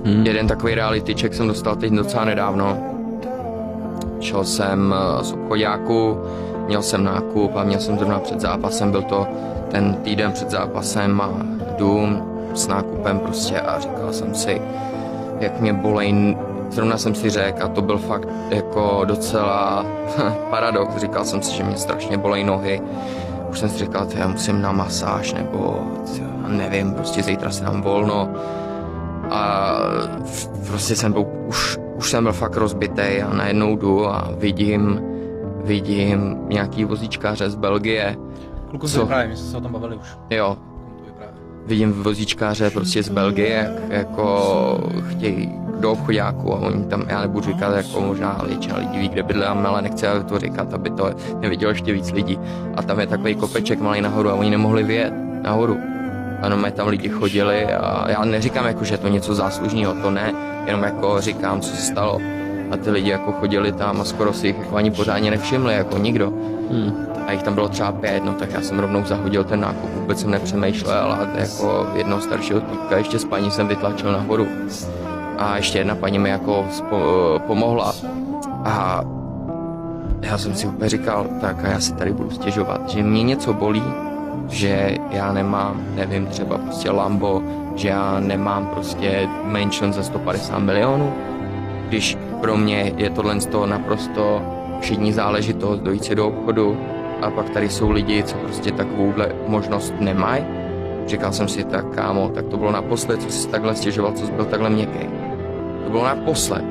Jeden takový reality check jsem dostal teď docela nedávno. Šel jsem z obchodáku, měl jsem nákup a měl jsem zrovna před zápasem, byl to ten týden před zápasem a jdu s nákupem prostě a říkal jsem si, jak mě bolej, zrovna jsem si řekl a to byl fakt jako docela paradox, říkal jsem si, že mě strašně bolej nohy. Už jsem si říkal, já musím na masáž nebo nevím, prostě zítra si dám volno. A prostě jsem byl, už jsem byl fakt rozbitej a najednou jdu a vidím nějaký vozíčkáře z Belgie. Kluku se vyprávěj, my jsme se o tom bavili už. Jo. Vidím vozíčkáře prostě z Belgie, jako chtějí do obchodáku a oni tam, já nebudu říkat, jako možná většina lidí ví, kde bydlím, ale nechci to říkat, aby to nevidělo ještě víc lidí. A tam je takový kopeček malý nahoru a oni nemohli vyjet nahoru. Ano, tam lidi chodili a já neříkám jako, že je to něco záslužného, to ne, jenom jako říkám, co se stalo. A ty lidi jako chodili tam a skoro si jich jako ani pořádně nevšimli, jako nikdo. A jich tam bylo třeba 5, no tak já jsem rovnou zahodil ten nákup, vůbec jsem nepřemýšlel a jako jednoho staršího týpka ještě s paní jsem vytlačil nahoru. A ještě jedna paní mi jako pomohla. A já jsem si úplně říkal, tak a já si tady budu stěžovat, že mě něco bolí, že já nemám, nevím, třeba prostě Lambo, že já nemám prostě mansion za 150 milionů, když pro mě je tohle naprosto všední záležitost dojít si do obchodu a pak tady jsou lidi, co prostě takovouhle možnost nemají. Říkal jsem si, tak kámo, tak to bylo naposled, co jsi takhle stěžoval, co jsi byl takhle měkký. To bylo naposled.